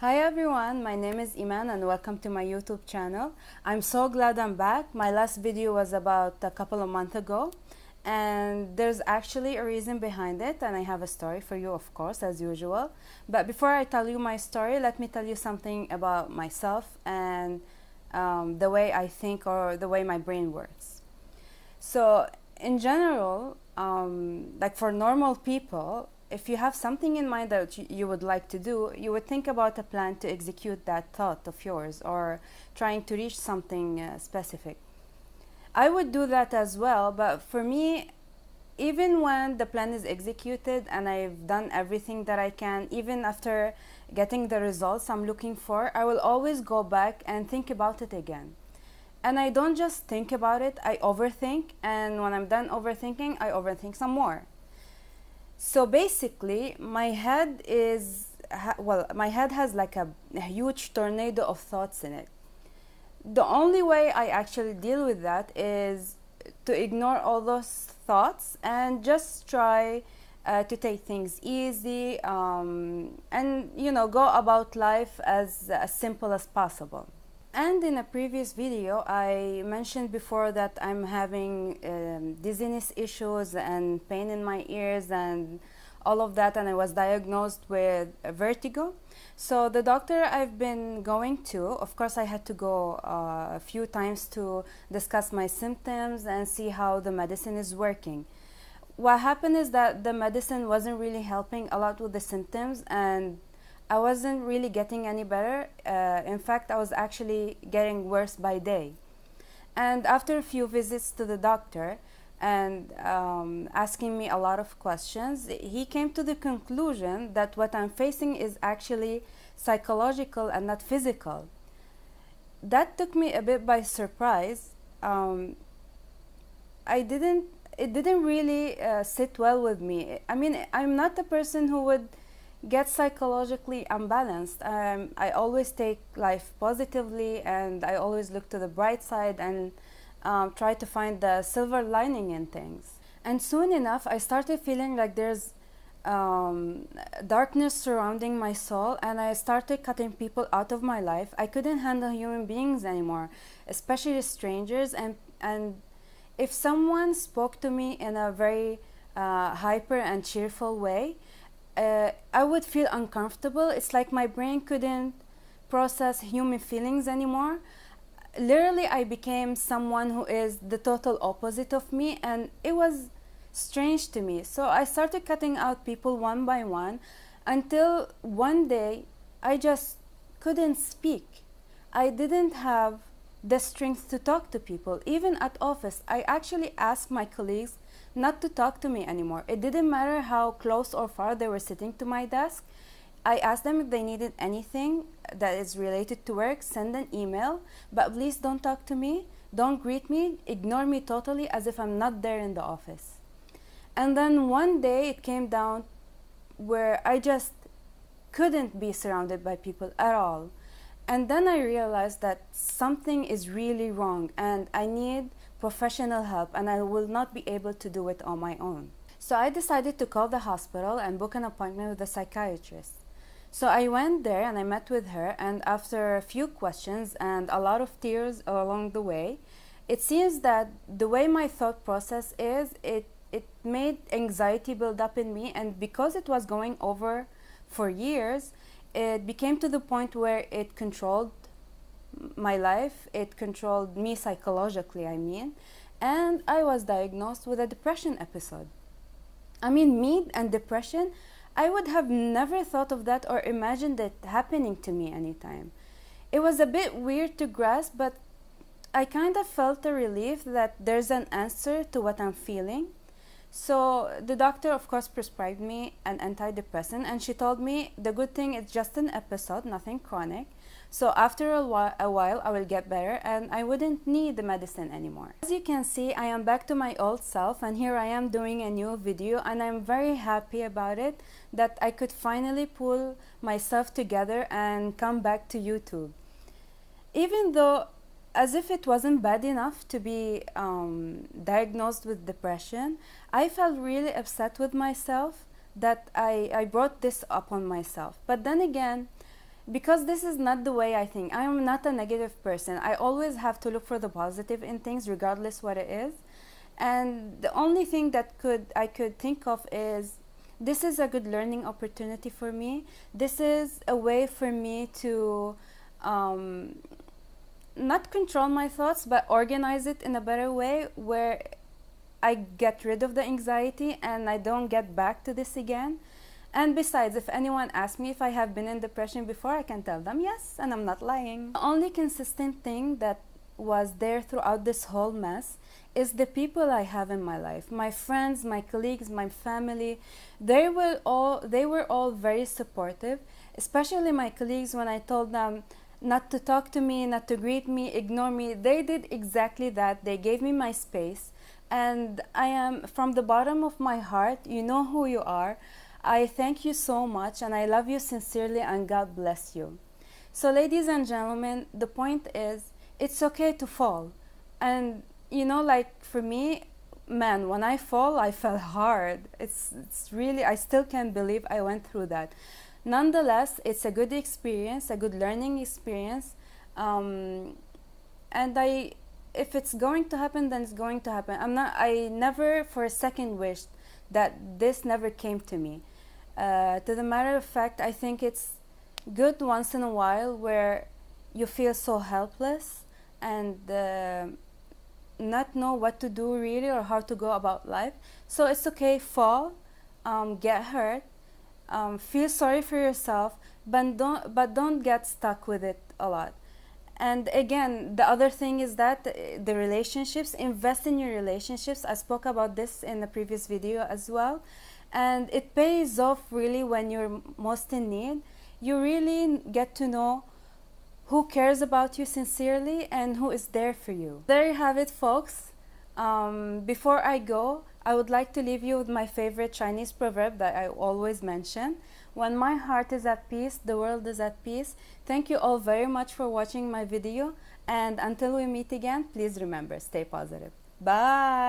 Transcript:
Hi everyone, my name is Iman and welcome to my YouTube channel. I'm so glad I'm back. My last video was about a couple of months ago and there's actually a reason behind it, and I have a story for you, of course, as usual. But before I tell you my story, let me tell you something about myself and the way I think or the way my brain works. So in general, like for normal people, if you have something in mind that you would like to do, you would think about a plan to execute that thought of yours or trying to reach something specific. I would do that as well, but for me, even when the plan is executed and I've done everything that I can, even after getting the results I'm looking for, I will always go back and think about it again. And I don't just think about it, I overthink, and when I'm done overthinking, I overthink some more. So basically, my head has like a huge tornado of thoughts in it. The only way I actually deal with that is to ignore all those thoughts and just try to take things easy, and go about life as simple as possible. And in a previous video, I mentioned before that I'm having dizziness issues and pain in my ears and all of that, and I was diagnosed with vertigo. So the doctor I've been going to, of course, I had to go a few times to discuss my symptoms and see how the medicine is working. What happened is that the medicine wasn't really helping a lot with the symptoms, and I wasn't really getting any better. In fact, I was actually getting worse by day. And after a few visits to the doctor and asking me a lot of questions, he came to the conclusion that what I'm facing is actually psychological and not physical. That took me a bit by surprise. Um, I didn't. It didn't really sit well with me. I mean, I'm not a person who would get psychologically unbalanced. I always take life positively, and I always look to the bright side and try to find the silver lining in things. And soon enough, I started feeling like there's um, darkness surrounding my soul, and I started cutting people out of my life. I couldn't handle human beings anymore, especially strangers. And if someone spoke to me in a very hyper and cheerful way, I would feel uncomfortable. It's like my brain couldn't process human feelings anymore. Literally, I became someone who is the total opposite of me, and it was strange to me. So I started cutting out people one by one until one day I just couldn't speak. I didn't have the strength to talk to people. Even at office, I actually asked my colleagues not to talk to me anymore. It didn't matter how close or far they were sitting to my desk. I asked them if they needed anything that is related to work, send an email, but please don't talk to me, don't greet me, ignore me totally as if I'm not there in the office. And then one day it came down where I just couldn't be surrounded by people at all. And then I realized that something is really wrong and I need professional help, and I will not be able to do it on my own. So I decided to call the hospital and book an appointment with a psychiatrist. So I went there and I met with her, and after a few questions and a lot of tears along the way, it seems that the way my thought process is, it made anxiety build up in me, and because it was going over for years, it became to the point where it controlled my life, it controlled me psychologically, I mean, and I was diagnosed with a depression episode. I mean, me and depression, I would have never thought of that or imagined it happening to me anytime. It was a bit weird to grasp, but I kind of felt a relief that there's an answer to what I'm feeling. So the doctor, of course, prescribed me an antidepressant, and she told me the good thing is just an episode, nothing chronic. So after a while, I will get better and I wouldn't need the medicine anymore. As you can see, I am back to my old self, and here I am doing a new video, and I'm very happy about it, that I could finally pull myself together and come back to YouTube. Even though, as if it wasn't bad enough to be diagnosed with depression, I felt really upset with myself that I brought this upon myself. But then again, because this is not the way I think. I am not a negative person. I always have to look for the positive in things regardless what it is. And the only thing that I could think of is, this is a good learning opportunity for me. This is a way for me to not control my thoughts, but organize it in a better way where I get rid of the anxiety and I don't get back to this again. And besides, if anyone asks me if I have been in depression before, I can tell them yes, and I'm not lying. The only consistent thing that was there throughout this whole mess is the people I have in my life. My friends, my colleagues, my family. They were all very supportive, especially my colleagues. When I told them not to talk to me, not to greet me, ignore me, they did exactly that. They gave me my space. And I am, from the bottom of my heart, you know who you are. I thank you so much, and I love you sincerely, and God bless you. So ladies and gentlemen, the point is, it's okay to fall. And you know, like for me, man, when I fall, I fell hard. It's really, I still can't believe I went through that. Nonetheless, it's a good experience, a good learning experience. And if it's going to happen, then it's going to happen. I never for a second wished that this never came to me. To the matter of fact, I think it's good once in a while where you feel so helpless and not know what to do really or how to go about life. So it's okay, fall, get hurt, feel sorry for yourself, but don't get stuck with it a lot. And again, the other thing is that the relationships, invest in your relationships. I spoke about this in the previous video as well. And it pays off really when you're most in need. You really get to know who cares about you sincerely and who is there for you. There you have it, folks. Before I go, I would like to leave you with my favorite Chinese proverb that I always mention. When my heart is at peace, the world is at peace. Thank you all very much for watching my video. And until we meet again, please remember, stay positive. Bye.